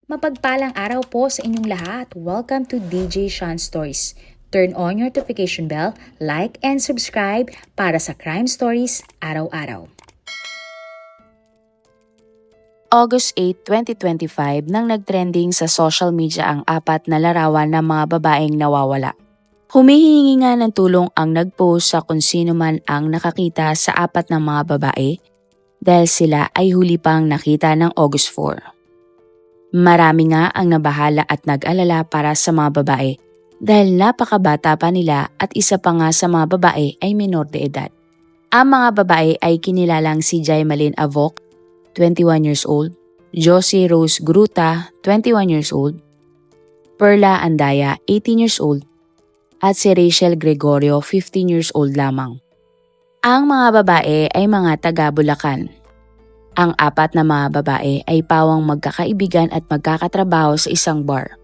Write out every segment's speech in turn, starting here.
Mapagpalang araw po sa inyong lahat. Welcome to DJ Sean Stories. Turn on your notification bell, like and subscribe para sa crime stories araw-araw. August 8, 2025 nang nagtrending sa social media ang apat na larawan ng mga babaeng nawawala. Humihingi nga ng tulong ang nagpost sa kung sino man ang nakakita sa apat ng mga babae dahil sila ay huli pang nakita ng August 4. Marami nga ang nabahala at nag-alala para sa mga babae dahil napakabata pa nila at isa pa nga sa mga babae ay minor de edad. Ang mga babae ay kinilalang si Jaimalyn Avoc, 21 years old, Josie Rose Gruta, 21 years old, Perla Andaya, 18 years old, at si Rachel Gregorio, 15 years old lamang. Ang mga babae ay mga taga Bulacan. Ang apat na mga babae ay pawang magkakaibigan at magkakatrabaho sa isang bar.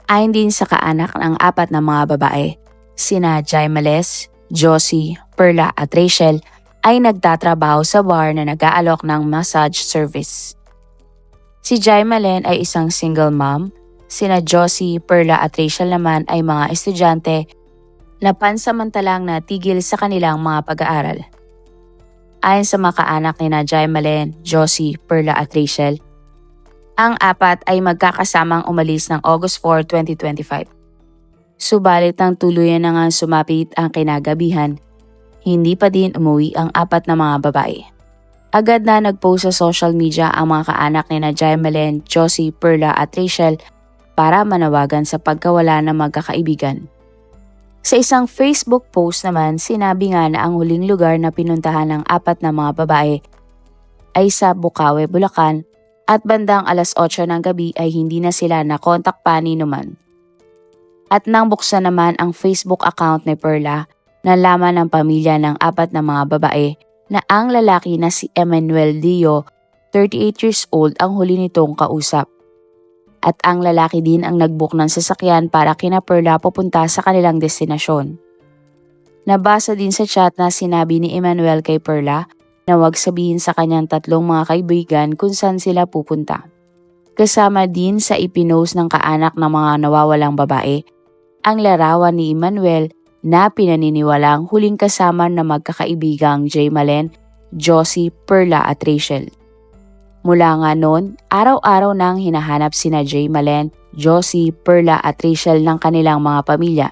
Ayon din sa kaanak ng apat na mga babae, sina Jaimales, Josie, Perla at Rachel ay nagtatrabaho sa bar na nag-aalok ng massage service. Si Jaimalyn ay isang single mom, sina Josie, Perla at Rachel naman ay mga estudyante na pansamantalang natigil sa kanilang mga pag-aaral. Ayon sa mga kaanak ni Jaimalyn, Josie, Perla at Rachel, ang apat ay magkakasamang umalis ng August 4, 2025. Subalit nang tuluyan na nga sumapit ang kinagabihan, hindi pa din umuwi ang apat na mga babae. Agad na nagpost sa social media ang mga kaanak ni Jaimalyn, Josie, Perla at Rachel para manawagan sa pagkawala ng magkakaibigan. Sa isang Facebook post naman, sinabi nga na ang huling lugar na pinuntahan ng apat na mga babae ay sa Bukawe, Bulacan at bandang alas 8 ng gabi ay hindi na sila nakontak pa ni numan. At nang buksan naman ang Facebook account ni Perla, nalaman ng pamilya ng apat na mga babae na ang lalaki na si Emmanuel Dio, 38 years old ang huli nitong kausap. At ang lalaki din ang nag-book ng sasakyan para kina Perla pupunta sa kanilang destinasyon. Nabasa din sa chat na sinabi ni Emmanuel kay Perla na huwag sabihin sa kanyang tatlong mga kaibigan kung saan sila pupunta. Kasama din sa ipinost ng kaanak ng mga nawawalang babae, ang larawan ni Emmanuel na pinaniniwalang huling kasama na magkakaibigang Jaimalyn, Josie, Perla at Rachel. Mula nga noon, araw-araw nang hinahanap sina Jaimalyn, Josie, Perla at Rachel ng kanilang mga pamilya.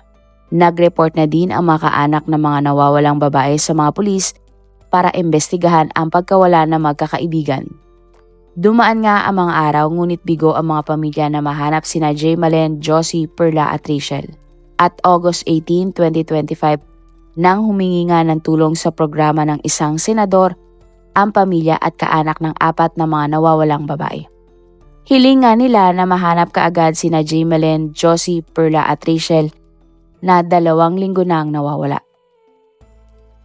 Nag-report na din ang mga kaanak ng mga nawawalang babae sa mga pulis para imbestigahan ang pagkawala ng magkakaibigan. Dumaan nga ang mga araw ngunit bigo ang mga pamilya na mahanap sina Jaimalyn, Josie, Perla at Rachel. At August 18, 2025, nang humingi nga ng tulong sa programa ng isang senador, ang pamilya at kaanak ng apat na mga nawawalang babae. Hiling nga nila na mahanap kaagad sina Jaimalyn, Josie, Perla at Rachel na 2 linggo nang nawawala.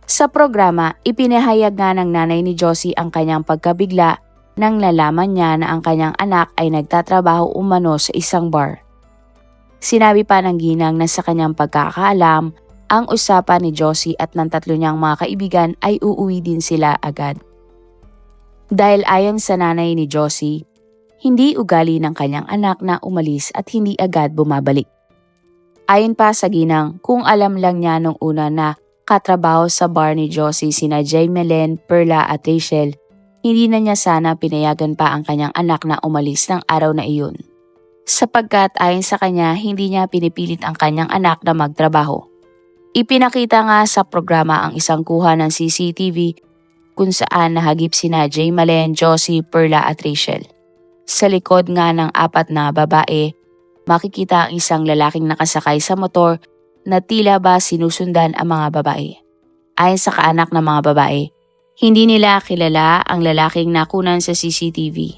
Sa programa, ipinahayag nga ng nanay ni Josie ang kanyang pagkabigla nang nalaman niya na ang kanyang anak ay nagtatrabaho umano sa isang bar. Sinabi pa ng ginang na sa kanyang pagkakaalam, ang usapan ni Josie at ng 3 niyang mga kaibigan ay uuwi din sila agad. Dahil ayon sa nanay ni Josie, hindi ugali ng kanyang anak na umalis at hindi agad bumabalik. Ayon pa sa ginang, kung alam lang niya nung una na katrabaho sa bar ni Josie sina Jaimalyn, Perla at Rachel, hindi na niya sana pinayagan pa ang kanyang anak na umalis ng araw na iyon. Sapagkat ayon sa kanya, hindi niya pinipilit ang kanyang anak na magtrabaho. Ipinakita nga sa programa ang isang kuha ng CCTV kung saan nahagip sina Jaimalyn, Josie, Perla at Rachel. Sa likod nga ng apat na babae, makikita ang isang lalaking nakasakay sa motor na tila ba sinusundan ang mga babae. Ayon sa kaanak ng mga babae, hindi nila kilala ang lalaking nakunan sa CCTV.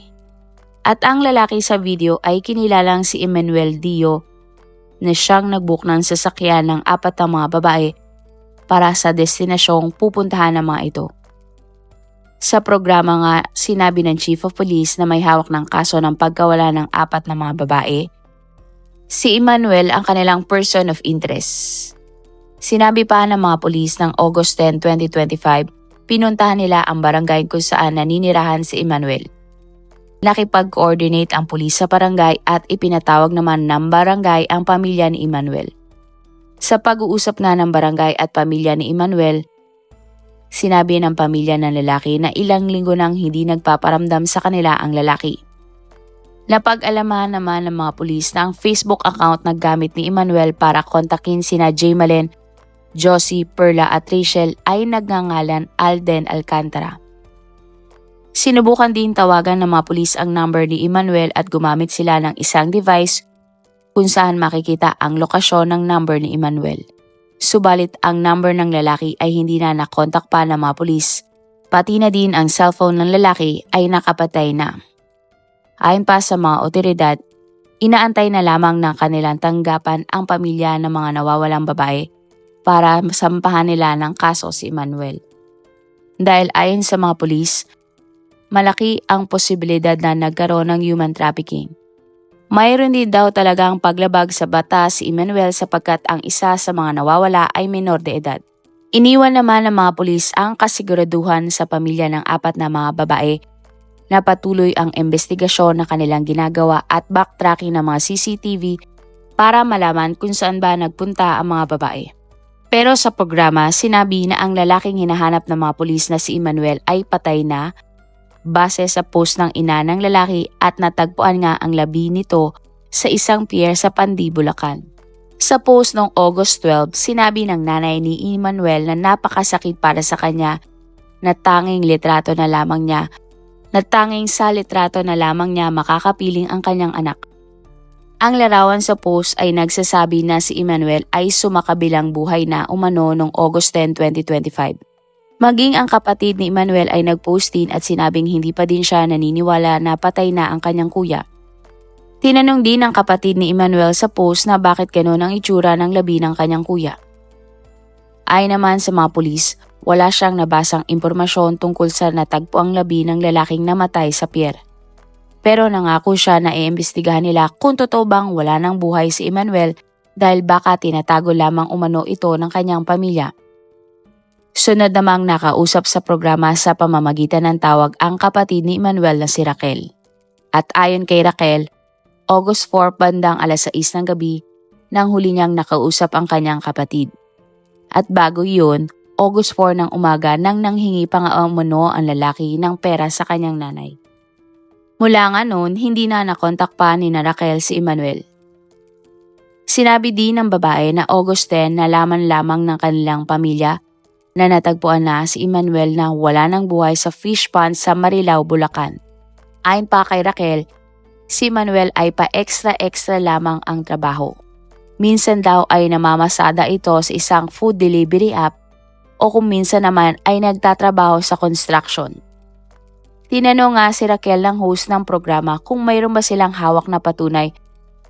At ang lalaki sa video ay kinilalang si Emmanuel Dio na siyang nag-book ng sasakyan ng apat na mga babae para sa destinasyong pupuntahan ng mga ito. Sa programa nga, sinabi ng Chief of Police na may hawak ng kaso ng pagkawala ng apat na mga babae, si Emmanuel ang kanilang person of interest. Sinabi pa ng mga pulis ng August 10, 2025, pinuntahan nila ang barangay kung saan naninirahan si Emmanuel. Nakipag-coordinate ang pulis sa barangay at ipinatawag naman ng barangay ang pamilya ni Emmanuel. Sa pag-uusap nga ng barangay at pamilya ni Emmanuel, sinabi ng pamilya ng lalaki na ilang linggo nang hindi nagpaparamdam sa kanila ang lalaki. Napag-alamahan naman ng mga pulis na ang Facebook account na gamit ni Emmanuel para kontakin sina Jaymalen, Josie, Perla at Rachel ay nagngangalan Alden Alcantara. Sinubukan din tawagan ng mga pulis ang number ni Emmanuel at gumamit sila ng isang device kung saan makikita ang lokasyon ng number ni Emmanuel. Subalit ang number ng lalaki ay hindi na nakontak pa ng mga pulis, pati na din ang cellphone ng lalaki ay nakapatay na. Ayon pa sa mga otoridad, inaantay na lamang ng kanilang tanggapan ang pamilya ng mga nawawalang babae para sampahan nila ng kaso si Emmanuel. Dahil ayon sa mga pulis, malaki ang posibilidad na nagkaroon ng human trafficking. Mayroon din daw talagang paglabag sa batas si Emmanuel sapagkat ang isa sa mga nawawala ay menor de edad. Iniwan naman ng mga pulis ang kasiguraduhan sa pamilya ng 4 na mga babae na patuloy ang investigasyon na kanilang ginagawa at backtracking ng mga CCTV para malaman kung saan ba nagpunta ang mga babae. Pero sa programa, sinabi na ang lalaking hinahanap ng mga pulis na si Emmanuel ay patay na base sa post ng ina ng lalaki at natagpuan nga ang labi nito sa isang pier sa Pandi, Bulacan. Sa post noong August 12, sinabi ng nanay ni Emmanuel na napakasakit para sa kanya na tanging sa litrato na lamang niya makakapiling ang kanyang anak. Ang larawan sa post ay nagsasabi na si Emmanuel ay sumakabilang buhay na umano noong August 10, 2025. Maging ang kapatid ni Emmanuel ay nag-post din at sinabing hindi pa din siya naniniwala na patay na ang kanyang kuya. Tinanong din ng kapatid ni Emmanuel sa post na bakit gano'n ang itsura ng labi ng kanyang kuya. Ayon naman sa mga pulis, wala siyang nabasang impormasyon tungkol sa natagpuang labi ng lalaking namatay sa pier. Pero nangako siya na iimbestigahan nila kung totoo bang wala nang buhay si Emmanuel dahil baka tinatago lamang umano ito ng kanyang pamilya. Sunod namang nakausap sa programa sa pamamagitan ng tawag ang kapatid ni Emmanuel na si Raquel. At ayon kay Raquel, August 4 bandang alas 6 ng gabi nang huli niyang nakausap ang kanyang kapatid. At bago yun, August 4 ng umaga nang nanghingi pa nga umano ang lalaki ng pera sa kanyang nanay. Mula nga noon, hindi na nakontak pa ni Raquel si Emmanuel. Sinabi din ng babae na August 10 nalaman lamang ng kanilang pamilya na natagpuan na si Emmanuel na wala ng buhay sa fish pond sa Marilao, Bulacan. Ayon pa kay Raquel, si Emmanuel ay pa-extra lamang ang trabaho. Minsan daw ay namamasada ito sa isang food delivery app o kung minsan naman ay nagtatrabaho sa construction. Tinanong nga si Raquel ng host ng programa kung mayroon ba silang hawak na patunay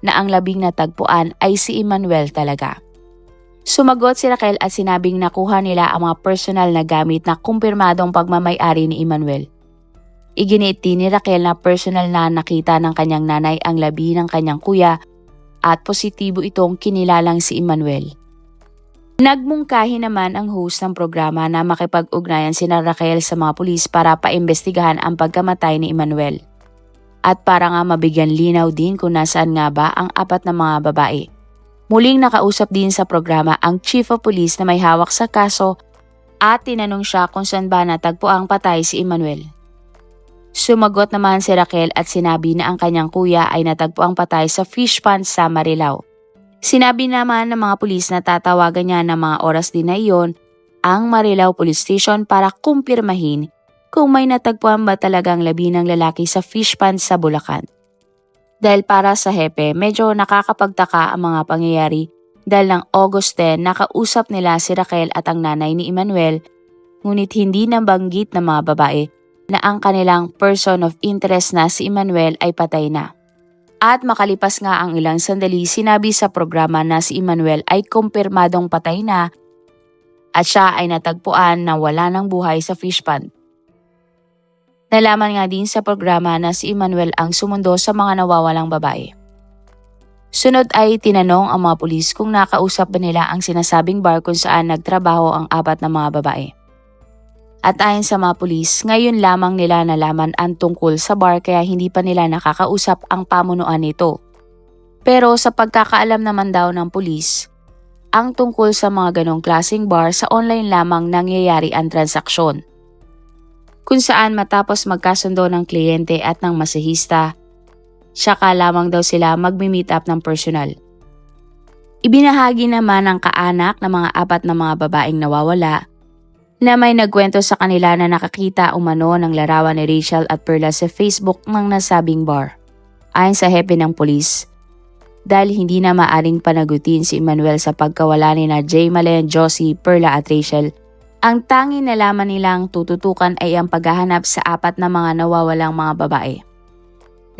na ang labing natagpuan ay si Emmanuel talaga. Sumagot si Raquel at sinabing nakuha nila ang mga personal na gamit na kumpirmadong pagmamay-ari ni Emmanuel. Iginiit din ni Raquel na personal na nakita ng kanyang nanay ang labi ng kanyang kuya at positibo itong kinilalang si Emmanuel. Nagmungkahi naman ang host ng programa na makipag-ugnayan sina Raquel sa mga pulis para paimbestigahan ang pagkamatay ni Emmanuel. At para nga mabigyan linaw din kung nasaan nga ba ang 4 na mga babae. Muling nakausap din sa programa ang Chief of Police na may hawak sa kaso at tinanong siya kung saan ba natagpo ang patay si Emmanuel. Sumagot naman si Raquel at sinabi na ang kanyang kuya ay natagpo ang patay sa fish pond sa Marilao. Sinabi naman ng mga pulis na tatawagan niya ng mga oras din na iyon ang Marilao Police Station para kumpirmahin kung may natagpuan ba talagang labi ng lalaki sa fish pond sa Bulacan. Dahil para sa hepe, medyo nakakapagtaka ang mga pangyayari dahil ng August 10 nakausap nila si Raquel at ang nanay ni Emmanuel ngunit hindi nabanggit ng mga babae na ang kanilang person of interest na si Emmanuel ay patay na. At makalipas nga ang ilang sandali, sinabi sa programa na si Emmanuel ay kumpirmadong patay na at siya ay natagpuan na wala ng buhay sa fish pond. Nalaman nga din sa programa na si Emmanuel ang sumundo sa mga nawawalang babae. Sunod ay tinanong ang mga pulis kung nakausap ba nila ang sinasabing bar kung saan nagtrabaho ang 4 na mga babae. At ayon sa mga pulis, ngayon lamang nila nalaman ang tungkol sa bar kaya hindi pa nila nakakausap ang pamunuan nito. Pero sa pagkakaalam naman daw ng pulis, ang tungkol sa mga ganong klaseng bar sa online lamang nangyayari ang transaksyon. Kung saan matapos magkasundo ng kliyente at ng masahista, saka lamang daw sila magmi-meet up ng personal. Ibinahagi naman ng kaanak ng mga 4 na mga babaeng nawawala na may nagkwento sa kanila na nakakita umano ng larawan ni Rachel at Perla sa Facebook ng nasabing bar. Ayon sa hepe ng pulis, dahil hindi na maaring panagutin si Emmanuel sa pagkawala ni na Jaymalen, Josie, Perla at Rachel, ang tanging nalaman nilang tututukan ay ang paghahanap sa 4 na mga nawawalang mga babae.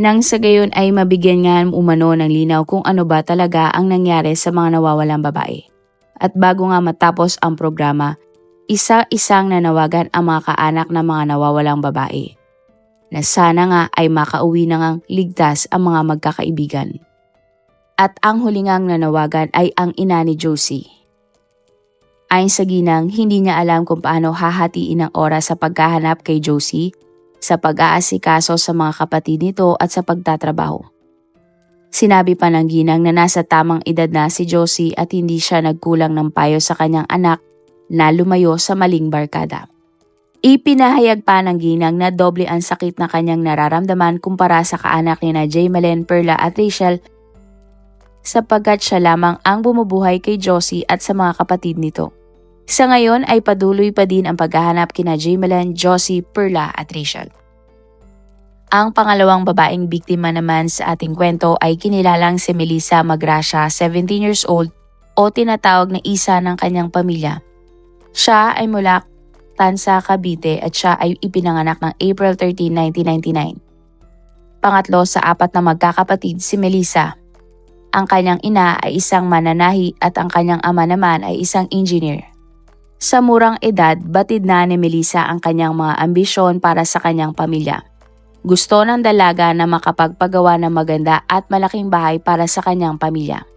Nang sa gayon ay mabigyan nga umano ng linaw kung ano ba talaga ang nangyari sa mga nawawalang babae. At bago nga matapos ang programa, isa-isang nanawagan ang mga kaanak ng mga nawawalang babae na sana nga ay makauwi na ngang ligtas ang mga magkakaibigan. At ang hulingang nanawagan ay ang ina ni Josie. Ayon sa ginang, hindi niya alam kung paano hahatiin ang oras sa paghahanap kay Josie, sa pag-aasikaso sa mga kapatid nito at sa pagtatrabaho. Sinabi pa ng ginang na nasa tamang edad na si Josie at hindi siya nagkulang ng payo sa kanyang anak na lumayo sa maling barkada. Ipinahayag pa ng ginang na doble ang sakit na kanyang nararamdaman kumpara sa kaanak ni na Jaymalen, Perla at Rachel sapagkat siya lamang ang bumubuhay kay Josie at sa mga kapatid nito. Sa ngayon ay patuloy pa din ang paghahanap kina Jaymalen, Josie, Perla at Rachel. Ang pangalawang babaeng biktima naman sa ating kwento ay kinilalang si Melissa Magracia, 17 years old o tinatawag na isa ng kanyang pamilya. Siya ay mula Tansa, Cavite at siya ay ipinanganak ng April 13, 1999. Pangatlo sa 4 na magkakapatid si Melissa. Ang kanyang ina ay isang mananahi at ang kanyang ama naman ay isang engineer. Sa murang edad, batid na ni Melissa ang kanyang mga ambisyon para sa kanyang pamilya. Gusto ng dalaga na makapagpagawa ng maganda at malaking bahay para sa kanyang pamilya.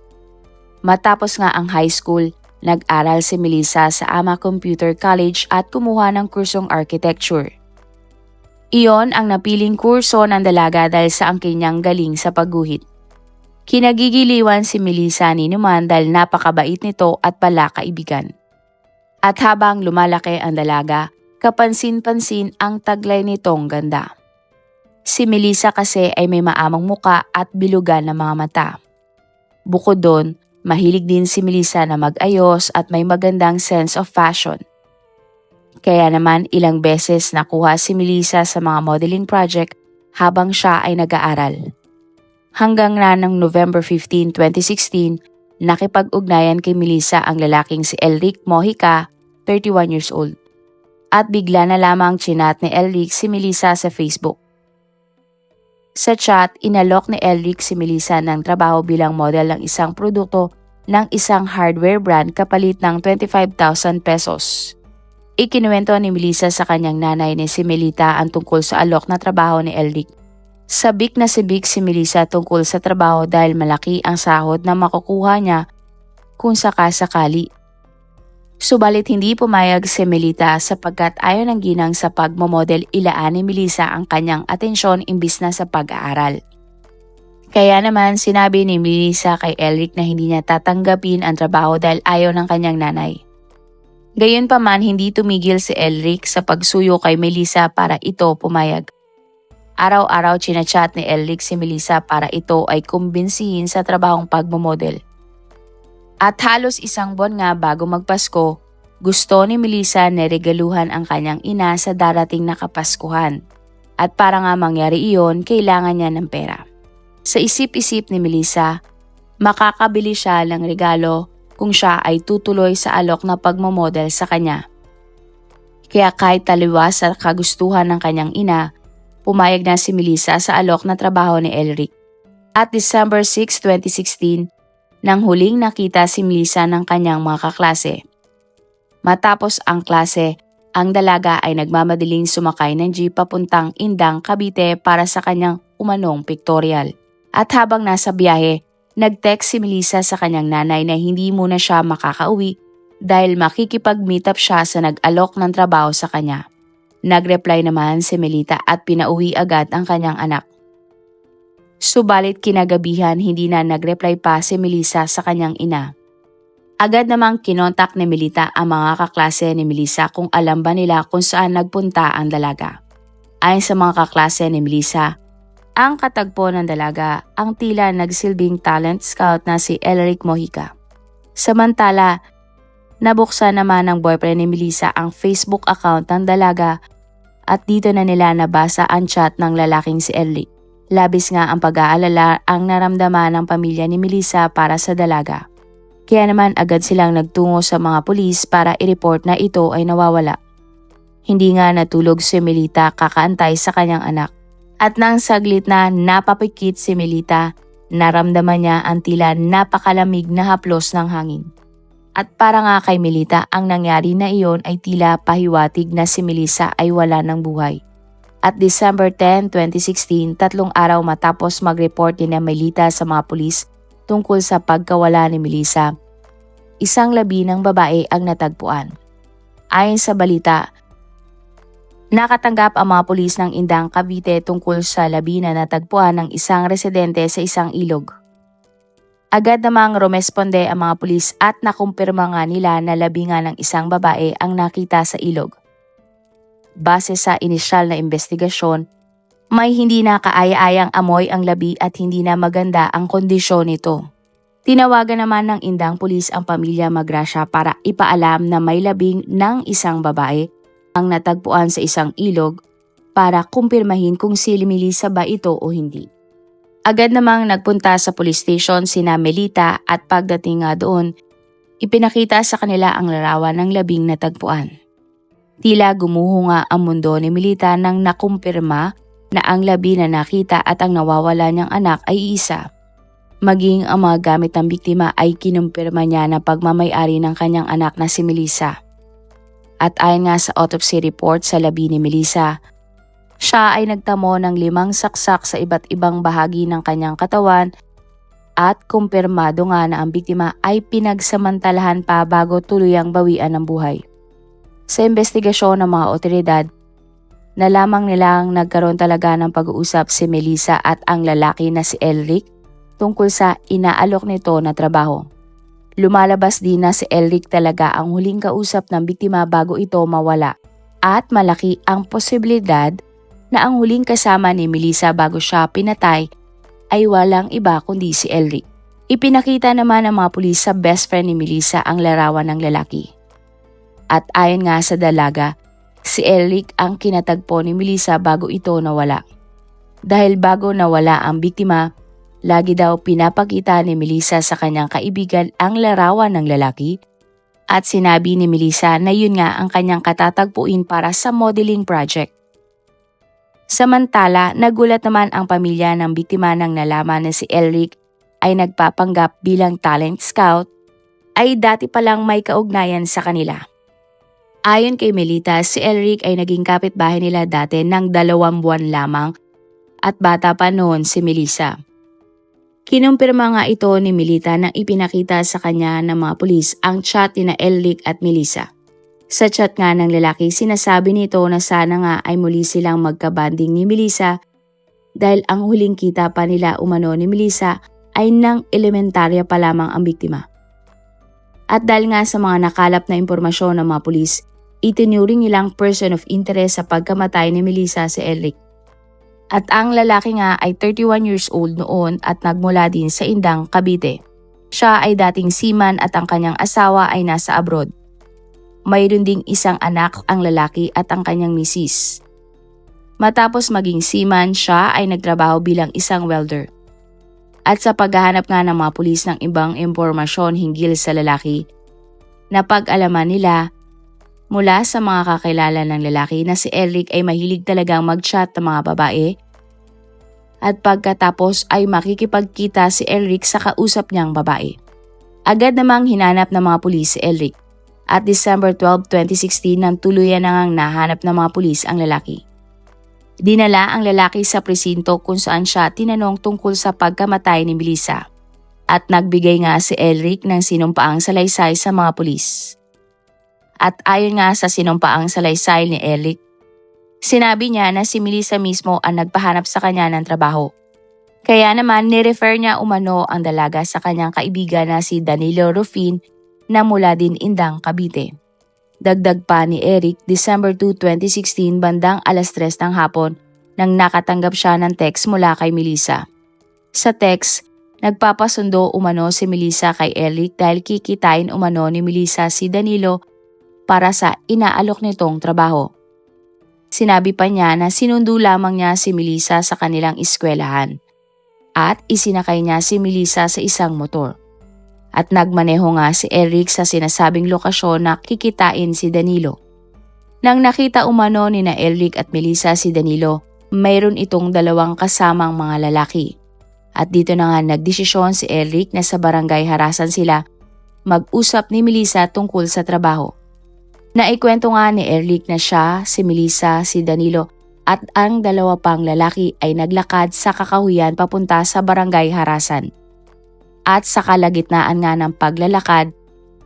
Matapos nga ang high school, nag-aral si Melissa sa Ama Computer College at kumuha ng kursong architecture. Iyon ang napiling kurso ng dalaga dahil sa ang kanyang galing sa pagguhit. Kinagigiliwan si Melissa ni Numan dahil napakabait nito at pala kaibigan. At habang lumalaki ang dalaga, kapansin-pansin ang taglay nitong ganda. Si Melissa kasi ay may maamang muka at bilugan na mga mata. Bukod doon, mahilig din si Melissa na mag-ayos at may magandang sense of fashion. Kaya naman ilang beses nakuha si Melissa sa mga modeling project habang siya ay nag-aaral. Hanggang na ng November 15, 2016, nakipag-ugnayan kay Melissa ang lalaking si Elric Mojica, 31 years old. At bigla na lamang chinat ni Elric si Melissa sa Facebook. Sa chat, inalok ni Elric si Melissa ng trabaho bilang model ng isang produkto ng isang hardware brand kapalit ng 25,000 pesos. Ikinuwento ni Melissa sa kanyang nanay ni si Melita ang tungkol sa alok na trabaho ni Elric. Sabik na sibik si Melissa tungkol sa trabaho dahil malaki ang sahod na makukuha niya kung sakasakali. Subalit hindi pumayag si Melita sapagkat ayaw ng ginang sa pagmamodel ilaan ni Melissa ang kanyang atensyon imbis na sa pag-aaral. Kaya naman sinabi ni Melissa kay Elric na hindi niya tatanggapin ang trabaho dahil ayaw ng kanyang nanay. Gayunpaman hindi tumigil si Elric sa pagsuyo kay Melissa para ito pumayag. Araw-araw chinachat ni Elric si Melissa para ito ay kumbinsihin sa trabahong pagmamodel. At halos isang buwan nga bago magpasko, gusto ni Melissa na regaluhan ang kanyang ina sa darating na Kapaskuhan. At para nga mangyari iyon, kailangan niya ng pera. Sa isip-isip ni Melissa, makakabili siya ng regalo kung siya ay tutuloy sa alok na pagmamodel sa kanya. Kaya kahit taliwas sa kagustuhan ng kanyang ina, pumayag na si Melissa sa alok na trabaho ni Elric. At December 6, 2016, nang huling nakita si Melissa ng kanyang mga kaklase. Matapos ang klase, ang dalaga ay nagmamadaling sumakay ng jeep papuntang Indang, Cavite para sa kanyang umanong pictorial. At habang nasa biyahe, nag-text si Melissa sa kanyang nanay na hindi muna siya makakauwi dahil makikipag-meet up siya sa nag-alok ng trabaho sa kanya. Nag-reply naman si Melita at pinauwi agad ang kanyang anak. Subalit kinagabihan hindi na nag-reply pa si Melissa sa kanyang ina. Agad namang kinontak ni Melita ang mga kaklase ni Melissa kung alam ba nila kung saan nagpunta ang dalaga. Ayon sa mga kaklase ni Melissa, ang katagpo ng dalaga ang tila nagsilbing talent scout na si Elric Mojica. Samantala, nabuksan naman ng boyfriend ni Melissa ang Facebook account ng dalaga at dito na nila nabasa ang chat ng lalaking si Elric. Labis nga ang pag-aalala ang naramdaman ng pamilya ni Melissa para sa dalaga. Kaya naman agad silang nagtungo sa mga pulis para i-report na ito ay nawawala. Hindi nga natulog si Melita kakaantay sa kanyang anak. At nang saglit na napapikit si Melita, naramdaman niya ang tila napakalamig na haplos ng hangin. At para nga kay Melita, ang nangyari na iyon ay tila pahiwatig na si Melissa ay wala ng buhay. At December 10, 2016, 3 araw matapos mag-report ni Melita sa mga pulis tungkol sa pagkawala ni Melissa, isang labi ng babae ang natagpuan. Ayon sa balita, nakatanggap ang mga pulis ng Indang Cavite tungkol sa labi na natagpuan ng isang residente sa isang ilog. Agad namang rumesponde ang mga pulis at nakumpirma nga nila na labi nga ng isang babae ang nakita sa ilog. Base sa inisyal na investigasyon, may hindi na kaaya-ayang amoy ang labi at hindi na maganda ang kondisyon nito. Tinawagan naman ng Indang pulis ang pamilya Magrasya para ipaalam na may labing ng isang babae ang natagpuan sa isang ilog para kumpirmahin kung si Melissa ba ito o hindi. Agad namang nagpunta sa police station sina Melita at pagdating nga doon, ipinakita sa kanila ang larawan ng labing natagpuan. Tila gumuho nga ang mundo ni Melita nang nakumpirma na ang labi na nakita at ang nawawala niyang anak ay isa. Maging ang mga gamit ng biktima ay kinumpirma niya na pagmamay-ari ng kanyang anak na si Melissa. At ayon nga sa autopsy report sa labi ni Melissa, siya ay nagtamo ng 5 saksak sa iba't ibang bahagi ng kanyang katawan at kumpirmado nga na ang biktima ay pinagsamantalahan pa bago tuluyang bawian ng buhay. Sa investigasyon ng mga otoridad, nalamang nilang nagkaroon talaga ng pag-uusap si Melissa at ang lalaki na si Elric tungkol sa inaalok nito na trabaho. Lumalabas din na si Elric talaga ang huling kausap ng biktima bago ito mawala at malaki ang posibilidad na ang huling kasama ni Melissa bago siya pinatay ay walang iba kundi si Elric. Ipinakita naman ng mga pulis sa best friend ni Melissa ang larawan ng lalaki. At ayon nga sa dalaga, si Elric ang kinatagpo ni Melissa bago ito nawala. Dahil bago nawala ang biktima, lagi daw pinapakita ni Melissa sa kanyang kaibigan ang larawan ng lalaki at sinabi ni Melissa na yun nga ang kanyang katatagpuin para sa modeling project. Samantala, nagulat naman ang pamilya ng biktima nang nalaman na si Elric ay nagpapanggap bilang talent scout ay dati palang may kaugnayan sa kanila. Ayon kay Melita, si Elric ay naging kapitbahay nila dati ng 2 buwan lamang at bata pa noon si Melissa. Kinumpirma nga ito ni Melita nang ipinakita sa kanya ng mga pulis ang chat ni Elric at Melissa. Sa chat nga ng lalaki, sinasabi nito na sana nga ay muli silang magkabanding ni Melissa dahil ang huling kita pa nila umano ni Melissa ay nang elementarya pa lamang ang biktima. At dahil nga sa mga nakalap na impormasyon ng mga pulis, itinuring nilang person of interest sa pagkamatay ni Melissa si Elric. At ang lalaki nga ay 31 years old noon at nagmula din sa Indang, Cavite. Siya ay dating seaman at ang kanyang asawa ay nasa abroad. Mayroon ding isang anak ang lalaki at ang kanyang misis. Matapos maging seaman, siya ay nagtrabaho bilang isang welder. At sa paghahanap nga ng mga pulis ng ibang impormasyon hinggil sa lalaki, napag-alaman nila mula sa mga kakilala ng lalaki na si Elric ay mahilig talagang mag-chat ng mga babae at pagkatapos ay makikipagkita si Elric sa kausap niyang babae. Agad namang hinanap ng mga pulis si Elric at December 12, 2016 nang tuluyan na ngang nahanap ng mga pulis ang lalaki. Dinala ang lalaki sa presinto kung saan siya tinanong tungkol sa pagkamatay ni Melissa at nagbigay nga si Elric ng sinumpaang salaysay sa mga pulis. At ayon nga sa sinumpaang salaysay ni Elric, Sinabi niya na si Melissa mismo ang nagpahanap sa kanya ng trabaho. Kaya naman ni-refer niya umano ang dalaga sa kanyang kaibigan na si Danilo Rufin na mula din Indang, Cavite. Dagdag pa ni Eric, December 2, 2016 bandang 3:00 ng hapon nang nakatanggap siya ng text mula kay Melissa. Sa text, nagpapasundo umano si Melissa kay Eric dahil kikitain umano ni Melissa si Danilo para sa inaalok nitong trabaho. Sinabi pa niya na sinundo lamang niya si Melissa sa kanilang eskwelahan at isinakay niya si Melissa sa isang motor. At nagmaneho nga si Eric sa sinasabing lokasyon na kikitain si Danilo. Nang nakita umano ni na Eric at Melissa si Danilo, mayroon itong dalawang kasamang mga lalaki. At dito na nga nagdesisyon si Eric na sa barangay harasan sila mag-usap ni Melissa tungkol sa trabaho. Naikwento nga ni Eric na siya, si Melissa, si Danilo at ang dalawa pang lalaki ay naglakad sa kakahuyan papunta sa barangay harasan. At sa kalagitnaan nga ng paglalakad,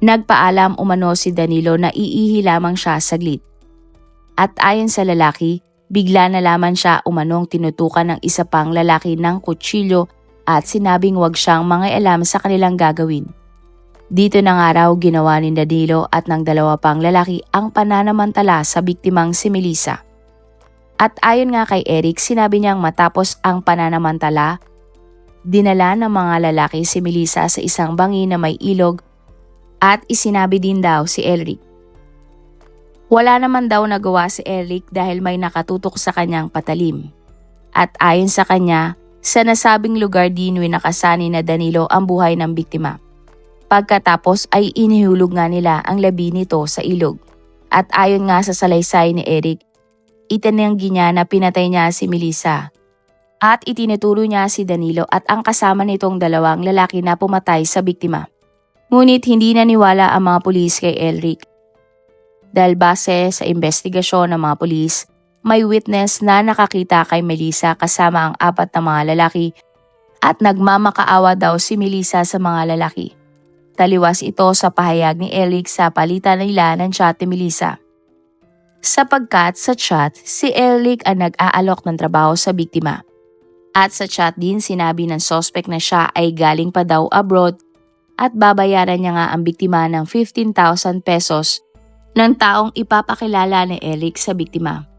nagpaalam umano si Danilo na iihi lamang siya saglit. At ayon sa lalaki, bigla na lamang siya umanong tinutukan ng isa pang lalaki ng kutsilyo at sinabing wag siyang mangialam sa kanilang gagawin. Dito na nga raw ginawa ni Danilo at ng dalawa pang lalaki ang pananamantala sa biktimang si Melissa. At ayon nga kay Eric, sinabi niyang matapos ang pananamantala, dinala ng mga lalaki si Melissa sa isang bangi na may ilog at isinabi din daw si Eric. Wala naman daw nagawa si Eric dahil may nakatutok sa kanyang patalim. At ayon sa kanya, sa nasabing lugar din winakasani na Danilo ang buhay ng biktima. Pagkatapos ay inihulog nga nila ang labi nito sa ilog. At ayon nga sa salaysay ni Eric, itinanggi niya na pinatay niya si Melissa. At itinuturo niya si Danilo at ang kasama nitong dalawang lalaki na pumatay sa biktima. Ngunit hindi naniwala ang mga pulis kay Eric. Dahil base sa investigasyon ng mga pulis, may witness na nakakita kay Melissa kasama ang 4 na mga lalaki at nagmamakaawa daw si Melissa sa mga lalaki. Taliwas ito sa pahayag ni Eric sa palitan nila ng chat ni Melissa. Sapagkat sa chat, si Eric ang nag-aalok ng trabaho sa biktima. At sa chat din sinabi ng suspect na siya ay galing pa daw abroad at babayaran niya nga ang biktima ng 15,000 pesos ng taong ipapakilala ni Eric sa biktima.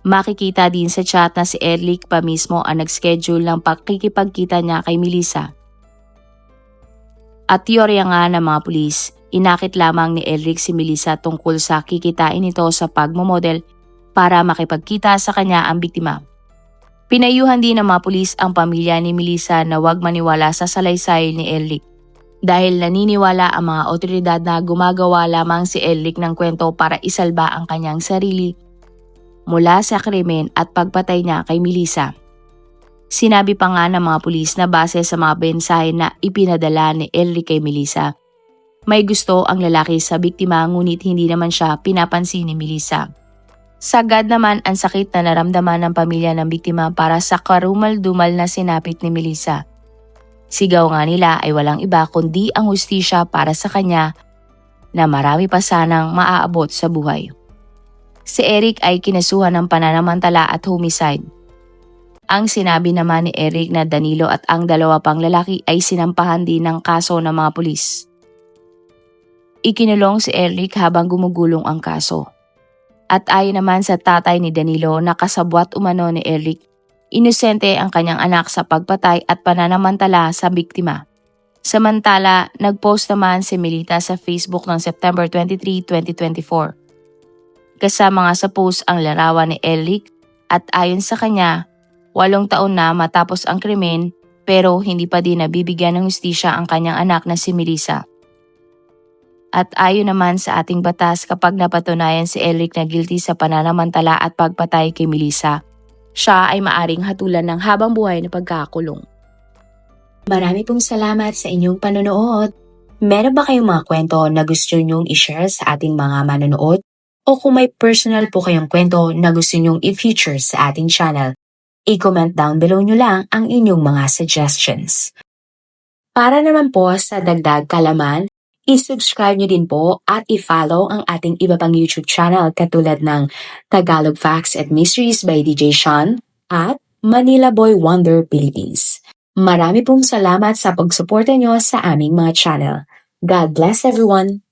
Makikita din sa chat na si Eric pa mismo ang nag-schedule ng pakikipagkita niya kay Melissa. At teorya nga ng mga pulis, inakit lamang ni Eric si Melissa tungkol sa kikitain nito sa pagmomodel para makipagkita sa kanya ang biktima. Pinayuhan din ng mga pulis ang pamilya ni Melissa na huwag maniwala sa salaysay ni Eric. Dahil naniniwala ang mga otoridad na gumagawa lamang si Eric ng kwento para isalba ang kanyang sarili mula sa krimen at pagpatay niya kay Melissa. Sinabi pa nga ng mga pulis na base sa mga mensahe na ipinadala ni Eric kay Melissa, may gusto ang lalaki sa biktima ngunit hindi naman siya pinapansin ni Melissa. Sagad naman ang sakit na naramdaman ng pamilya ng biktima para sa karumal-dumal na sinapit ni Melissa. Sigaw nga nila ay walang iba kundi ang hustisya para sa kanya na marami pa sanang maaabot sa buhay. Si Eric ay kinasuhan ng pananamantala at homicide. Ang sinabi naman ni Eric na Danilo at ang dalawa pang lalaki ay sinampahan din ng kaso ng mga pulis. Ikinulong si Eric habang gumugulong ang kaso. At ayon naman sa tatay ni Danilo na kasabwat umano ni Eric, inosente ang kanyang anak sa pagpatay at pananamantala sa biktima. Samantala, nagpost naman si Melita sa Facebook noong September 23, 2024. Kasama nga sa post ang larawan ni Eric at ayon sa kanya, 8 taon na matapos ang krimen pero hindi pa din nabibigyan ng hustisya ang kanyang anak na si Melissa. At ayon naman sa ating batas kapag napatunayan si Eric na guilty sa pananamantala at pagpatay kay Melissa, siya ay maaring hatulan ng habang buhay na pagkakulong. Marami pong salamat sa inyong panonood. Meron ba kayong mga kwento na gusto nyong i-share sa ating mga manonood? O kung may personal po kayong kwento na gusto nyong i-feature sa ating channel, i-comment down below nyo lang ang inyong mga suggestions. Para naman po sa dagdag kalaman, I-subscribe nyo din po at i-follow ang ating iba pang YouTube channel katulad ng Tagalog Facts and Mysteries by DJ Sean at Manila Boy Wonder Philippines. Marami pong salamat sa pagsuporta nyo sa aming mga channel. God bless everyone!